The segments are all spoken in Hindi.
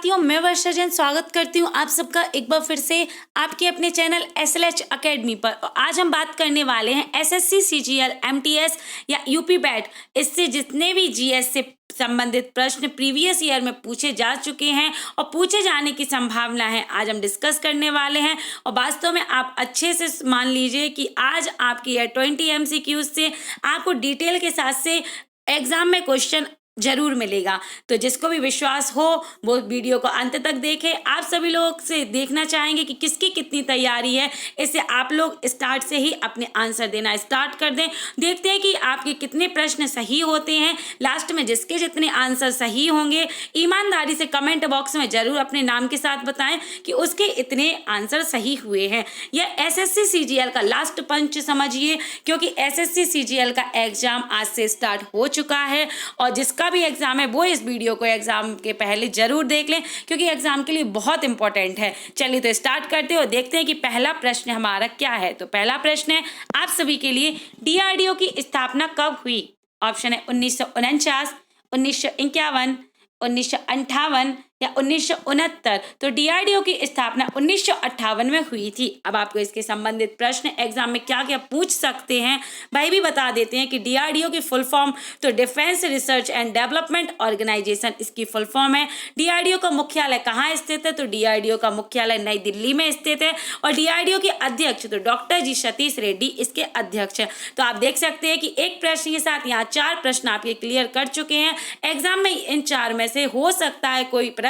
साथियों, मैं वर्षा जैन स्वागत करती हूँ आप सबका एक बार फिर से आपके अपने चैनल SLH अकेडमी पर। और आज हम बात करने वाले हैं SSC CGL MTS या यूपी बैट, इससे जितने भी GS से संबंधित प्रश्न प्रीवियस ईयर में पूछे जा चुके हैं और पूछे जाने की संभावना है, आज हम डिस्कस करने वाले हैं। और वास्तव में आप अच्छे से मान लीजिए कि आज आपकी 20 MCQ से आपको डिटेल के साथ से एग्जाम में क्वेश्चन जरूर मिलेगा। तो जिसको भी विश्वास हो वो वीडियो को अंत तक देखें। आप सभी लोग से देखना चाहेंगे कि किसकी कितनी तैयारी है, इससे आप लोग स्टार्ट से ही अपने आंसर देना स्टार्ट कर दें। देखते हैं कि आपके कितने प्रश्न सही होते हैं। लास्ट में जिसके जितने आंसर सही होंगे ईमानदारी से कमेंट बॉक्स में जरूर अपने नाम के साथ बताएं कि उसके इतने आंसर सही हुए हैं। यह SSC CGL का लास्ट पंच समझिए, क्योंकि SSC CGL का एग्जाम आज से स्टार्ट हो चुका है और जिसका भी एग्जाम है वो इस वीडियो को एग्जाम के पहले जरूर देख लें, क्योंकि एग्जाम के लिए बहुत इंपॉर्टेंट है। चलिए तो स्टार्ट करते हैं और देखते हैं कि पहला प्रश्न हमारा क्या है। तो पहला प्रश्न है आप सभी के लिए, DRDO की स्थापना कब हुई? ऑप्शन है 1949, 1951, 1958 या 1969। तो DRDO की स्थापना 1958 में हुई थी। अब आपको इसके संबंधित प्रश्न एग्जाम में क्या क्या पूछ सकते हैं वही भी बता देते हैं कि DRDO की फुल फॉर्म तो defence research and development organisation इसकी फुल फॉर्म है। DRDO का मुख्यालय कहाँ स्थित है? तो DRDO का मुख्यालय नई दिल्ली में स्थित है और DRDO के अध्यक्ष तो डॉक्टर जी सतीश रेड्डी इसके अध्यक्ष है। तो आप देख सकते हैं कि एक प्रश्न के साथ यहाँ 4 प्रश्न आपके क्लियर कर चुके हैं। एग्जाम में इन 4 में से हो सकता है कोई प्रश्न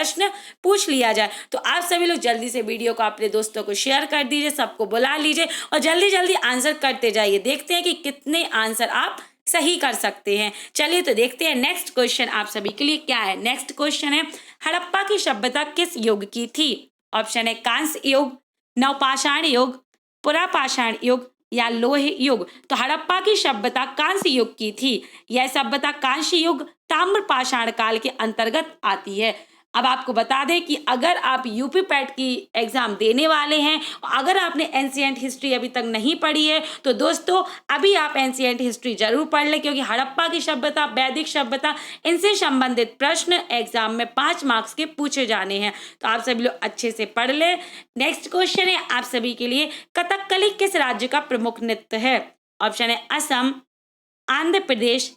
पूछ लिया जाए। तो आप सभी लोग जल्दी से वीडियो को अपने दोस्तों को शेयर कर दीजिए, सबको बुला लीजिए और जल्दी जल्दी आंसर करते जाइए। देखते हैं कि कितने आंसर आप सही कर सकते हैं। चलिए तो देखते हैं नेक्स्ट क्वेश्चन आप सभी के लिए क्या है। नेक्स्ट क्वेश्चन है, हड़प्पा की सभ्यता किस युग की थी? ऑप्शन है कांस्य युग, नवपाषाण युग, पुरापाषाण युग या लोह युग। तो हड़प्पा की सभ्यता कांस्य युग की थी। यह सभ्यता कांस्य युग ताम्र पाषाण काल के अंतर्गत आती है। अब आपको बता दें कि अगर आप यूपी पैट की एग्जाम देने वाले हैं, अगर आपने एंशिएंट हिस्ट्री अभी तक नहीं पढ़ी है तो दोस्तों अभी आप एंशिएंट हिस्ट्री जरूर पढ़ लें, क्योंकि हड़प्पा की सभ्यता, वैदिक सभ्यता, इनसे संबंधित प्रश्न एग्जाम में 5 मार्क्स के पूछे जाने हैं। तो आप सभी लोग अच्छे से पढ़ लें। नेक्स्ट क्वेश्चन है आप सभी के लिए, कथकली किस राज्य का प्रमुख नृत्य है? ऑप्शन है असम, आंध्र प्रदेश,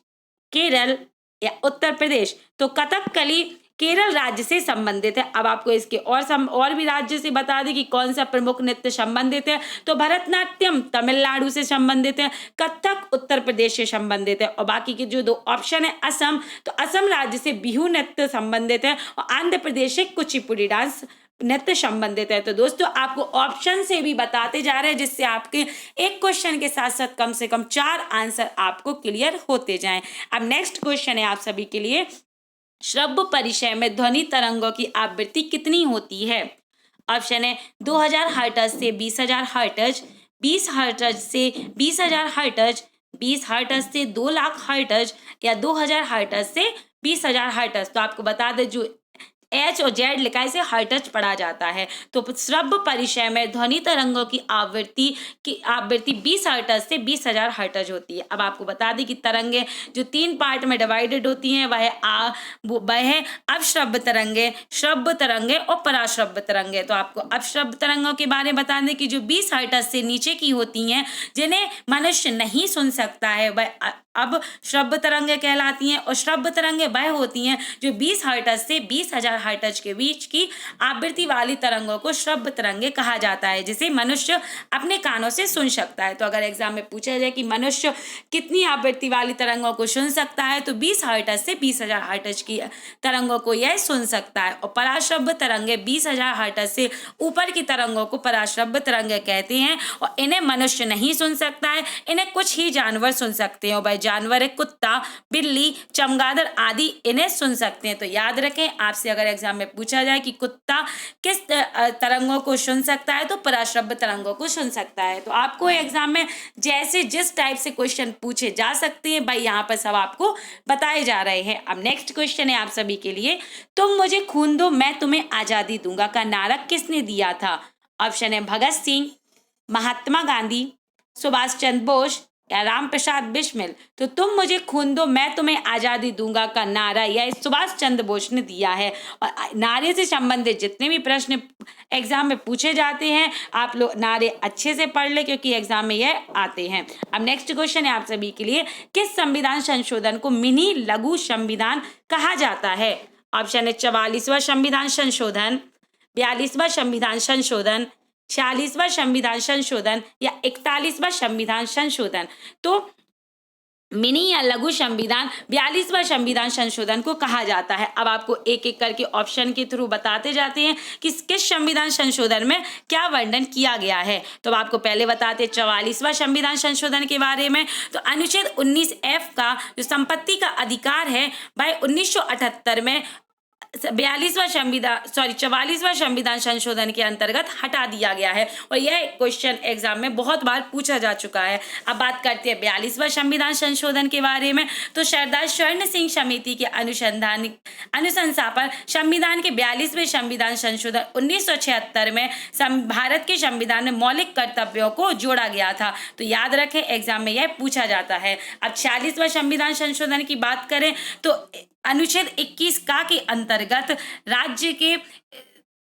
केरल या उत्तर प्रदेश। तो कथकली केरल राज्य से संबंधित है। अब आपको इसके और भी राज्य से बता दें कि कौन सा प्रमुख नृत्य संबंधित है। तो भरतनाट्यम तमिलनाडु से संबंधित है, कथक उत्तर प्रदेश से संबंधित है और बाकी के जो 2 ऑप्शन है असम, तो असम राज्य से बिहू नृत्य संबंधित है और आंध्र प्रदेश से कुचिपुड़ी डांस नृत्य संबंधित है। तो दोस्तों आपको ऑप्शन से भी बताते जा रहे हैं, जिससे आपके एक क्वेश्चन के साथ साथ कम से कम 4 आंसर आपको क्लियर होते जाएं। अब नेक्स्ट क्वेश्चन है आप सभी के लिए, श्रव्य परिचय में ध्वनि तरंगों की आवृत्ति कितनी होती है? ऑप्शन है 2000 हर्ट्ज से 20000 हर्ट्ज, 20 हर्ट्ज से 20000 हर्ट्ज, 20 हर्ट्ज से 2 लाख हर्ट्ज या 2000 हर्ट्ज से 20000 हर्ट्ज। तो आपको बता दें जो H और Z लिखा है इसे हर्ट्ज पढ़ा जाता है। तो श्रव्य परिचय में ध्वनि तरंगों की आवृत्ति 20 हर्ट्ज से 20000 हर्ट्ज होती है। अब आपको बता दें कि तरंगे जो 3 पार्ट में डिवाइडेड होती हैं वह है अवश्रव्य तरंगे, श्रव्य तरंगे और पराश्रव्य तरंगे। तो आपको अवश्रव्य तरंगों के बारे में बता दें कि जो 20 हर्ट्ज से नीचे की होती हैं, जिन्हें मनुष्य नहीं सुन सकता है, वह अब श्रव्य तरंगे कहलाती हैं और श्रव्य तरंगे वह होती हैं जो 20 हर्ट्ज से 20000 हर्ट्ज के बीच की आवृत्ति वाली तरंगों को श्रव्य तरंगे कहा जाता है, जिसे मनुष्य अपने कानों से सुन सकता है। तो अगर एग्जाम में पूछा जाए कि मनुष्य कितनी आवृत्ति वाली तरंगों को सुन सकता है, तो 20 हर्ट्ज से 20000 हर्ट्ज की तरंगों को यह सुन सकता है। और पराश्रव्य तरंगे 20000 हर्ट्ज से ऊपर की तरंगों को पराश्रव्य तरंगे कहते हैं और इन्हें मनुष्य नहीं सुन सकता है, इन्हें कुछ ही जानवर सुन सकते हैं। वह जानवर है कुत्ता, बिल्ली, चमगादड़ आदि इन्हें सुन सकते हैं। तो याद रखें, आपसे अगर एग्जाम में पूछा जाए कि कुत्ता किस तरंगों को सुन सकता है, तो पराश्रव्य तरंगों को सुन सकता है। तो आपको एग्जाम में जैसे जिस टाइप से क्वेश्चन पूछे जा सकते हैं भाई, यहाँ पर सब आपको बताए जा रहे हैं। अब नेक्स्ट क्वेश्चन है आप सभी के लिए, तुम मुझे खून दो मैं तुम्हें आजादी दूंगा का नारा किसने दिया था? ऑप्शन है भगत सिंह, महात्मा गांधी, सुभाष चंद्र बोस या राम प्रसाद बिस्मिल। तो तुम मुझे खून दो मैं तुम्हें आज़ादी दूंगा का नारा यह सुभाष चंद्र बोस ने दिया है। और नारे से संबंधित जितने भी प्रश्न एग्जाम में पूछे जाते हैं आप लोग नारे अच्छे से पढ़ ले, क्योंकि एग्जाम में यह आते हैं। अब नेक्स्ट क्वेश्चन है आप सभी के लिए, किस संविधान संशोधन को मिनी लघु संविधान कहा जाता है? ऑप्शन है 44वां संविधान संशोधन, 42वां संविधान संशोधन, 46वां संविधान संशोधन या 41वां संविधान संशोधन। तो मिनी या लघु संविधान 42वां संविधान संशोधन को कहा जाता है। अब आपको एक एक करके ऑप्शन के थ्रू बताते जाते हैं कि किस संविधान संशोधन में क्या वर्णन किया गया है। तो अब आपको पहले बताते 44वां संविधान संशोधन के बारे में। तो अनुच्छेद 19F का जो संपत्ति का अधिकार है वह 1978 में 44वां संविधान संशोधन के अंतर्गत हटा दिया गया है और यह क्वेश्चन एग्जाम में बहुत बार पूछा जा चुका है। अब बात करते हैं 42वां संविधान संशोधन के बारे में। तो सरदार स्वर्ण सिंह समिति के अनुशंसा पर संविधान के 42वें संविधान संशोधन 1976 में भारत के संविधान में मौलिक कर्तव्यों को जोड़ा गया था। तो याद रखें एग्जाम में यह पूछा जाता है। अब 46वां संविधान संशोधन की बात करें तो अनुच्छेद 21 का के अंतर्गत राज्य के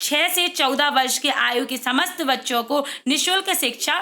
6 से 14 वर्ष के आयु के समस्त बच्चों को निःशुल्क शिक्षा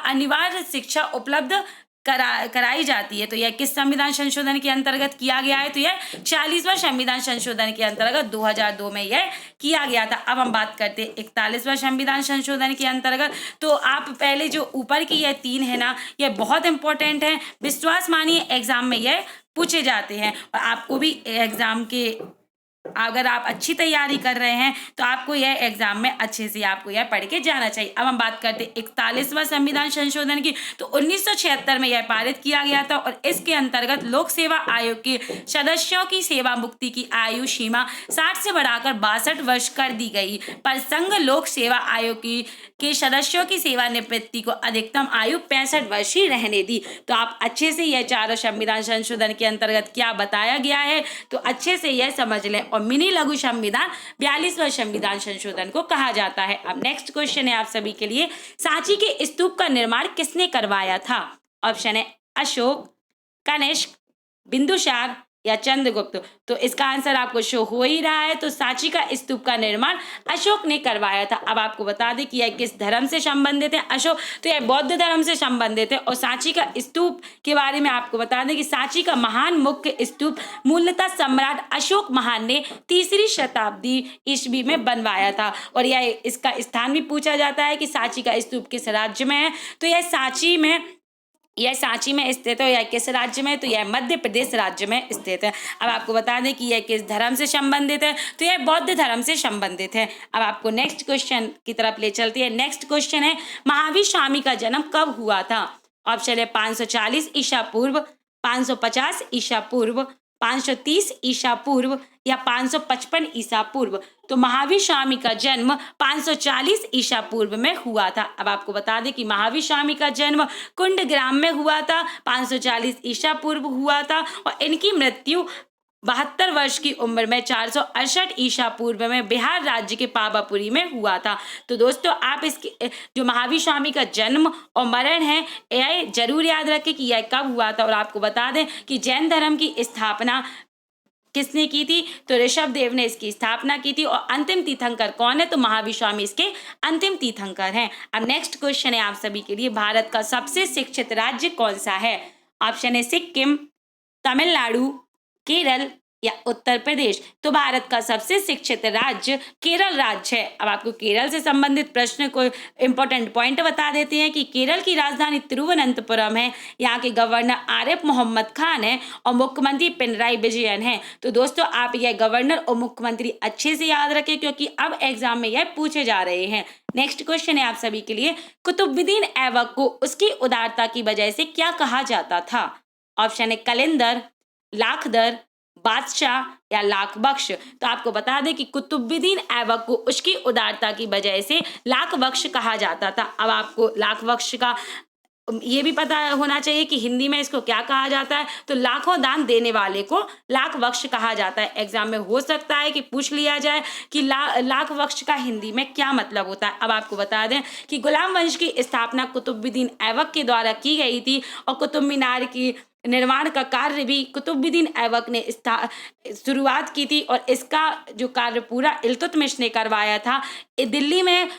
अनिवार्य शिक्षा उपलब्ध कराई जाती है। तो यह किस संविधान संशोधन के अंतर्गत किया गया है? तो यह 40वां संविधान संशोधन के अंतर्गत 2002 में यह किया गया था। अब हम बात करते हैं 41वां संविधान संशोधन के अंतर्गत। तो आप पहले जो ऊपर की यह 3 है ना, यह बहुत इंपॉर्टेंट है, विश्वास मानिए एग्जाम में यह पूछे जाते हैं और आपको भी एग्जाम के अगर आप अच्छी तैयारी कर रहे हैं तो आपको यह एग्जाम में अच्छे से आपको यह पढ़ के जाना चाहिए। अब हम बात करते हैं 41वां संविधान संशोधन की। तो 1976 में यह पारित किया गया था और इसके अंतर्गत लोक सेवा आयोग के सदस्यों की सेवा मुक्ति की आयु सीमा 60 से बढ़ाकर 62 वर्ष कर दी गई, पर संघ लोक सेवा आयोग के सदस्यों की सेवानिवृत्ति को अधिकतम आयु 65 वर्ष ही रहने दी। तो आप अच्छे से यह चारों संविधान संशोधन के अंतर्गत क्या बताया गया है तो अच्छे से यह समझ लें। और मिनी लघु संविधान 42वां संविधान संशोधन को कहा जाता है। अब नेक्स्ट क्वेश्चन है आप सभी के लिए, सांची के स्तूप का निर्माण किसने करवाया था? ऑप्शन है अशोक, कनिष्क, बिंदुसार या चंद्रगुप्त। तो इसका आंसर आपको शो हो ही रहा है। तो सांची का स्तूप का निर्माण अशोक ने करवाया था। अब आपको बता दें कि यह किस धर्म से संबंधित है अशोक, तो यह बौद्ध धर्म से संबंधित है। और सांची का स्तूप के बारे में आपको बता दें कि सांची का महान मुख्य स्तूप मूलतः सम्राट अशोक महान ने 3री शताब्दी ईस्वी में बनवाया था। और यह इसका स्थान भी पूछा जाता है कि सांची का स्तूप किस राज्य में है। तो यह सांची में स्थित है। यह किस राज्य में है? तो यह मध्य प्रदेश राज्य में स्थित है। अब आपको बता दें कि यह किस धर्म से संबंधित है, तो यह बौद्ध धर्म से संबंधित है। अब आपको नेक्स्ट क्वेश्चन की तरफ ले चलती है। नेक्स्ट क्वेश्चन है, महावीर स्वामी का जन्म कब हुआ था? ऑप्शन है 540 ईसा पूर्व, 550 ईसा पूर्व, 530 ईसा पूर्व या 555 ईसा पूर्व। तो महावीर स्वामी का जन्म 540 ईसा पूर्व में हुआ था। अब आपको बता दें कि महावीर स्वामी का जन्म कुंडग्राम में हुआ था, 540 ईसा पूर्व हुआ था और इनकी मृत्यु 72 वर्ष की उम्र में 468 ईसा पूर्व में बिहार राज्य के पावापुरी में हुआ था। तो दोस्तों आप इसके जो महावीर स्वामी का जन्म और मरण है यह जरूर याद रखें कि यह कब हुआ था। और आपको बता दें कि जैन धर्म की स्थापना किसने की थी? तो ऋषभ देव ने इसकी स्थापना की थी। और अंतिम तीर्थंकर कौन है? तो महावीर स्वामी इसके अंतिम तीर्थंकर हैं। अब नेक्स्ट क्वेश्चन है आप सभी के लिए, भारत का सबसे शिक्षित राज्य कौन सा है? ऑप्शन है सिक्किम, तमिलनाडु, केरल या उत्तर प्रदेश। तो भारत का सबसे शिक्षित राज्य केरल राज्य है। अब आपको केरल से संबंधित प्रश्न को इंपॉर्टेंट पॉइंट बता देते हैं कि केरल की राजधानी तिरुवनंतपुरम है, यहाँ के गवर्नर आरिफ मोहम्मद खान है और मुख्यमंत्री पिनराई विजयन है। तो दोस्तों आप यह गवर्नर और मुख्यमंत्री अच्छे से याद रखें क्योंकि अब एग्जाम में यह पूछे जा रहे हैं। नेक्स्ट क्वेश्चन है आप सभी के लिए, कुतुबुद्दीन ऐबक को उसकी उदारता की वजह से क्या कहा जाता था? ऑप्शन है कलिंदर, लाखदर, बादशाह या लाख बख्श। तो आपको बता दें कि कुतुबुद्दीन ऐबक को उसकी उदारता की वजह से लाख बख्श कहा जाता था। अब आपको लाख बख्श का ये भी पता होना चाहिए कि हिंदी में इसको क्या कहा जाता है। तो लाखों दान देने वाले को लाख बख्श कहा जाता है। एग्जाम में हो सकता है कि पूछ लिया जाए कि लाख बख्श का हिंदी में क्या मतलब होता है। अब आपको बता दें कि गुलाम वंश की स्थापना कुतुबुद्दीन ऐबक के द्वारा की गई थी और कुतुब मीनार की निर्माण का कार्य भी कुतुबुद्दीन ऐबक ने शुरुआत की थी और इसका जो कार्य पूरा इल्तुतमिश ने करवाया था। दिल्ली में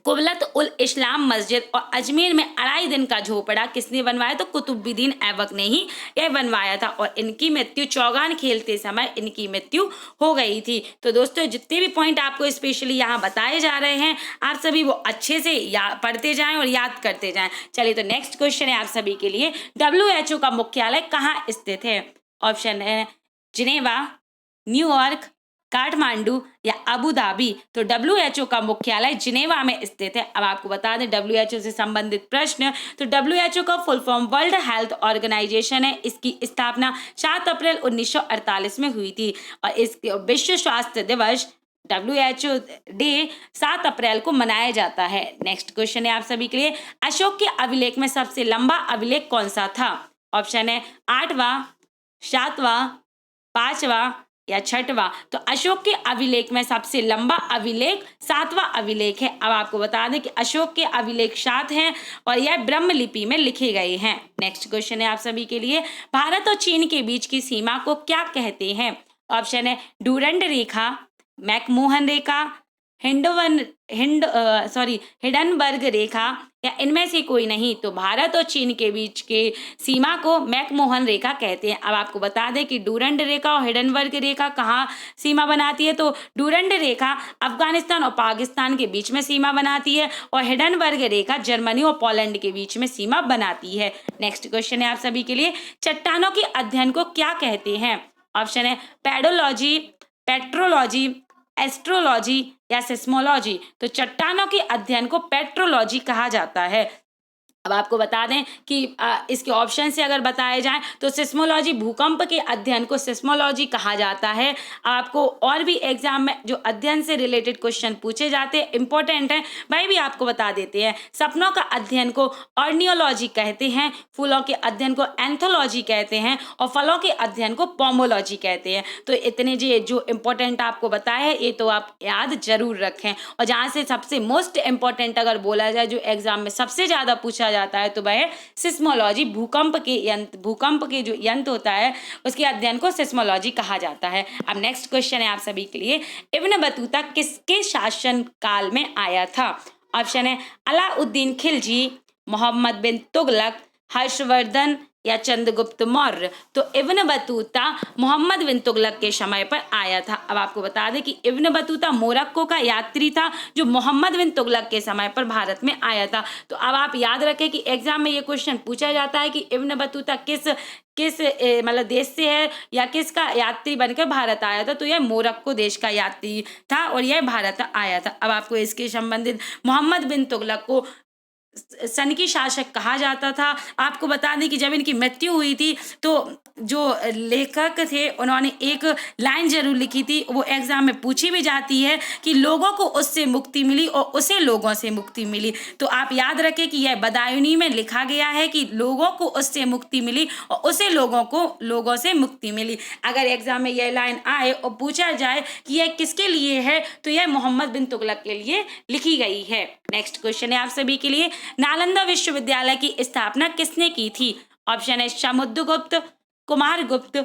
कुबलत उल इस्लाम मस्जिद और अजमेर में 2.5 दिन का झोपड़ा किसने बनवाया? तो कुतुबुद्दीन ऐबक ने ही यह बनवाया था और इनकी मृत्यु चौगान खेलते समय इनकी मृत्यु हो गई थी। तो दोस्तों जितने भी पॉइंट आपको स्पेशली यहाँ बताए जा रहे हैं आप सभी वो अच्छे से पढ़ते जाएं और याद करते जाएं। चलिए तो नेक्स्ट क्वेश्चन है आप सभी के लिए, WHO का मुख्यालय कहाँ स्थित है? ऑप्शन है जिनेवा, न्यूयॉर्क, काठमांडू या अबू धाबी। तो WHO का मुख्यालय जिनेवा में स्थित है। अब आपको बता दें WHO से संबंधित प्रश्न, तो WHO का full form world health organisation है। इसकी स्थापना 7 अप्रैल 1948 में हुई थी और इस विश्व स्वास्थ्य दिवस WHO डे 7 अप्रैल को मनाया जाता है। नेक्स्ट क्वेश्चन है आप सभी के लिए, अशोक के अभिलेख में सबसे लंबा अभिलेख कौन सा था? ऑप्शन है 8वां, 7वां, 5वां या 6वां। तो अशोक के अभिलेख में सबसे लंबा अभिलेख 7वां अभिलेख है। अब आपको बता दें कि अशोक के अभिलेख 7 हैं और यह ब्रह्म लिपि में लिखे गए हैं। नेक्स्ट क्वेश्चन है आप सभी के लिए, भारत और चीन के बीच की सीमा को क्या कहते हैं? ऑप्शन है डूरंड रेखा, मैकमोहन रेखा, हिडनबर्ग रेखा या इनमें से कोई नहीं। तो भारत और चीन के बीच के सीमा को मैकमोहन रेखा कहते हैं। अब आपको बता दें कि डूरंड रेखा और हिडनबर्ग रेखा कहाँ सीमा बनाती है? तो डूरंड रेखा अफगानिस्तान और पाकिस्तान के बीच में सीमा बनाती है और हिडनबर्ग रेखा जर्मनी और पोलैंड के बीच में सीमा बनाती है। नेक्स्ट क्वेश्चन है आप सभी के लिए, चट्टानों के अध्ययन को क्या कहते हैं? ऑप्शन है पेडोलॉजी, पेट्रोलॉजी, एस्ट्रोलॉजी या सिस्मोलॉजी। तो चट्टानों के अध्ययन को पेट्रोलॉजी कहा जाता है। अब आपको बता दें कि इसके ऑप्शन से अगर बताए जाएं तो सिस्मोलॉजी, भूकंप के अध्ययन को सिस्मोलॉजी कहा जाता है। आपको और भी एग्जाम में जो अध्ययन से रिलेटेड क्वेश्चन पूछे जाते हैं इंपॉर्टेंट है वही भी आपको बता देते हैं। सपनों का अध्ययन को ऑर्नियोलॉजी कहते हैं, फूलों के अध्ययन को एंथोलॉजी कहते हैं और फलों के अध्ययन को पोमोलॉजी कहते हैं। तो इतने जो इंपॉर्टेंट आपको बताया है ये तो आप याद जरूर रखें। और जहाँ से सबसे मोस्ट इंपॉर्टेंट अगर बोला जाए जो एग्जाम में सबसे ज्यादा पूछा जाता है तो वह सिस्मोलॉजी, भूकंप के जो यंत्र होता है उसके अध्ययन को सिस्मोलॉजी कहा जाता है। अब नेक्स्ट क्वेश्चन है आप सभी के लिए, इब्न बतूता किसके शासन काल में आया था? ऑप्शन है अलाउद्दीन खिलजी, मोहम्मद बिन तुगलक, हर्षवर्धन या चंद्रगुप्त मौर्य। तो इब्न बतूता मोहम्मद बिन तुगलक के समय पर आया था। अब आपको बता दें कि इब्न बतूता मोरक्को का यात्री था जो मोहम्मद बिन तुगलक के समय पर भारत में आया था। तो अब आप याद रखें कि एग्जाम में ये क्वेश्चन पूछा जाता है कि इब्न बतूता किस मतलब देश से है या किसका यात्री बनकर भारत आया था? तो यह मोरक्को देश का यात्री था और यह भारत आया था। अब आपको इसके संबंधित मोहम्मद बिन तुगलक को सनकी शासक कहा जाता था। आपको बता दें कि जब इनकी मृत्यु हुई थी तो जो लेखक थे उन्होंने एक लाइन जरूर लिखी थी, वो एग्जाम में पूछी भी जाती है कि लोगों को उससे मुक्ति मिली और उसे लोगों से मुक्ति मिली। तो आप याद रखें कि यह बदायूनी में लिखा गया है कि लोगों को उससे मुक्ति मिली और उसे लोगों से मुक्ति मिली। अगर एग्जाम में यह लाइन आए और पूछा जाए कि यह किसके लिए है तो यह मोहम्मद बिन तुगलक के लिए लिखी गई है। नेक्स्ट क्वेश्चन है आप सभी के लिए, नालंदा विश्वविद्यालय की स्थापना किसने की थी? ऑप्शन है समुद्रगुप्त, कुमारगुप्त,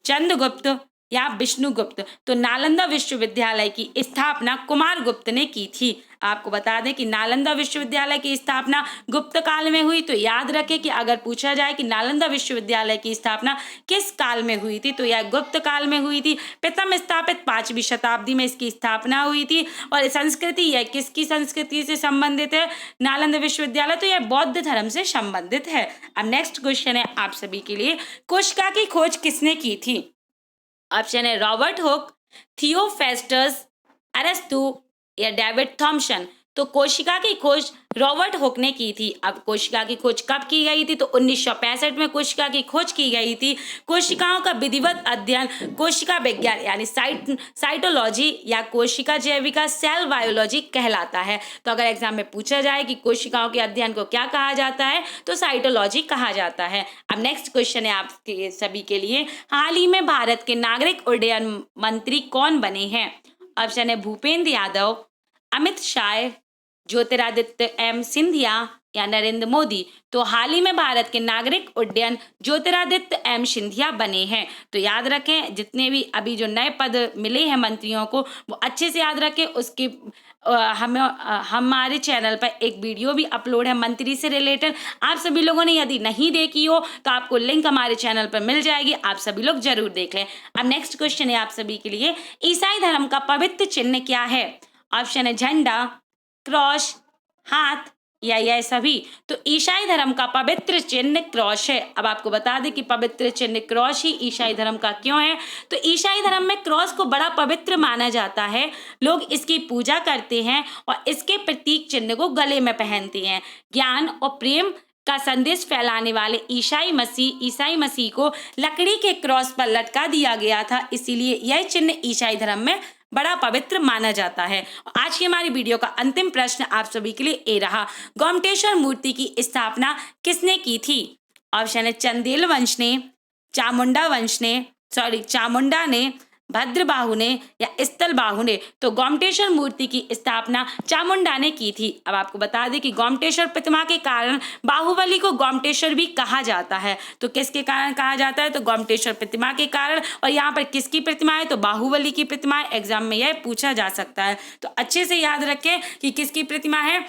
चंद्रगुप्त या विष्णुगुप्त। तो नालंदा विश्वविद्यालय की स्थापना कुमारगुप्त ने की थी। आपको बता दें कि नालंदा विश्वविद्यालय की स्थापना गुप्त काल में हुई। तो याद रखें कि अगर पूछा जाए कि नालंदा विश्वविद्यालय की स्थापना किस काल में हुई थी तो यह गुप्त काल में हुई थी। प्रथम स्थापित 5वीं शताब्दी में इसकी स्थापना हुई थी। और संस्कृति, यह किसकी संस्कृति से संबंधित है नालंदा विश्वविद्यालय? तो यह बौद्ध धर्म से संबंधित है। अब नेक्स्ट क्वेश्चन है आप सभी के लिए, कोशिका की खोज किसने की थी? ऑप्शन है रॉबर्ट हुक, थियोफेस्टस, अरस्तु या डेविड थॉमसन। तो कोशिका की खोज रॉबर्ट हुक ने की थी। अब कोशिका की खोज कब की गई थी? तो 1965 में कोशिका की खोज की गई थी। कोशिकाओं का विधिवत अध्ययन कोशिका विज्ञान यानी साइटोलॉजी या कोशिका जैविका सेल बायोलॉजी कहलाता है। तो अगर एग्जाम में पूछा जाए कि कोशिकाओं के अध्ययन को क्या कहा जाता है, तो साइटोलॉजी कहा जाता है। अब नेक्स्ट क्वेश्चन है आपके सभी के लिए, हाल ही में भारत के नागरिक उड्डयन मंत्री कौन बने हैं? ऑप्शन है भूपेंद्र यादव, अमित शाह, ज्योतिरादित्य एम सिंधिया या नरेंद्र मोदी। तो हाल ही में भारत के नागरिक उड्डयन ज्योतिरादित्य एम सिंधिया बने हैं। तो याद रखें, जितने भी अभी जो नए पद मिले हैं मंत्रियों को, वो अच्छे से याद रखें। उसके हमारे चैनल पर एक वीडियो भी अपलोड है मंत्री से रिलेटेड। आप सभी लोगों ने यदि नहीं देखी हो तो आपको लिंक हमारे चैनल पर मिल जाएगी, आप सभी लोग जरूर देख लें। अब नेक्स्ट क्वेश्चन है आप सभी के लिए, ईसाई धर्म का पवित्र चिन्ह क्या है? ऑप्शन है झंडा, क्रॉस, हाथ या यह सभी। तो ईसाई धर्म का पवित्र चिन्ह क्रॉस है। अब आपको बता दें कि पवित्र चिन्ह क्रॉस ही ईसाई धर्म का क्यों है। तो ईसाई धर्म में क्रॉस को बड़ा पवित्र माना जाता है। लोग इसकी पूजा करते हैं और इसके प्रतीक चिन्ह को गले में पहनते हैं। ज्ञान और प्रेम का संदेश फैलाने वाले ईसाई मसीह को लकड़ी के क्रॉस पर लटका दिया गया था, इसीलिए यह चिन्ह ईसाई धर्म में बड़ा पवित्र माना जाता है। आज की हमारी वीडियो का अंतिम प्रश्न आप सभी के लिए ये रहा, गोमटेश्वर मूर्ति की स्थापना किसने की थी? ऑप्शन है चंदेल वंश ने, चामुंडा ने, भद्रबाहु ने या स्थलबाहु ने। तो गोमटेश्वर मूर्ति की स्थापना चामुंडा ने की थी। अब आपको बता दें कि गोमटेश्वर प्रतिमा के कारण बाहुबली को गोमटेश्वर भी कहा जाता है। तो किसके कारण कहा जाता है? तो गोमटेश्वर प्रतिमा के कारण। और यहाँ पर किसकी प्रतिमा है? तो बाहुबली की प्रतिमा है। एग्जाम में यह पूछा जा सकता है, तो अच्छे से याद रखें कि किसकी प्रतिमा है।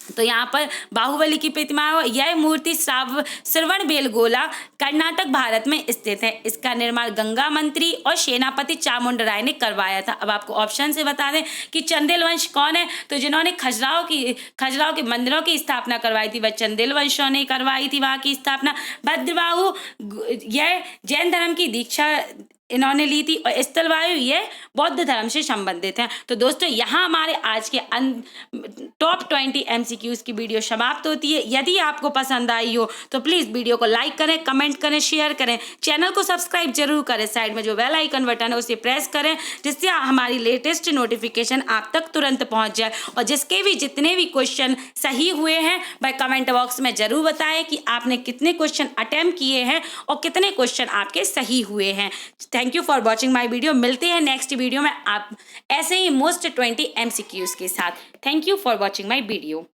तो यहाँ पर बाहुबली की प्रतिमा है। यह मूर्ति श्रवण बेलगोला कर्नाटक भारत में स्थित है। इसका निर्माण गंगा मंत्री और सेनापति चामुंडा राय ने करवाया था। अब आपको ऑप्शन से बता दें कि चंदेल वंश कौन है? तो जिन्होंने खजुराहो के मंदिरों की स्थापना करवाई थी वह चंदेल वंशों ने करवाई थी वहां की स्थापना। भद्रबाहु यह जैन धर्म की दीक्षा इन्होंने ली थी और स्थलवायु ये बौद्ध धर्म से संबंधित है। तो दोस्तों यहाँ हमारे आज के टॉप 20 MCQs की वीडियो समाप्त होती है। यदि आपको पसंद आई हो तो प्लीज़ वीडियो को लाइक करें, कमेंट करें, शेयर करें, चैनल को सब्सक्राइब जरूर करें। साइड में जो बेल आइकन बटन है उसे प्रेस करें, जिससे हमारी लेटेस्ट नोटिफिकेशन आप तक तुरंत पहुँच जाए। और जितने भी क्वेश्चन सही हुए हैं वह कमेंट बॉक्स में जरूर बताएं कि आपने कितने क्वेश्चन अटेम्प्ट किए हैं और कितने क्वेश्चन आपके सही हुए हैं। Thank you for watching my video. मिलते हैं नेक्स्ट वीडियो में आप ऐसे ही मोस्ट 20 MCQs के साथ। Thank you for watching my video.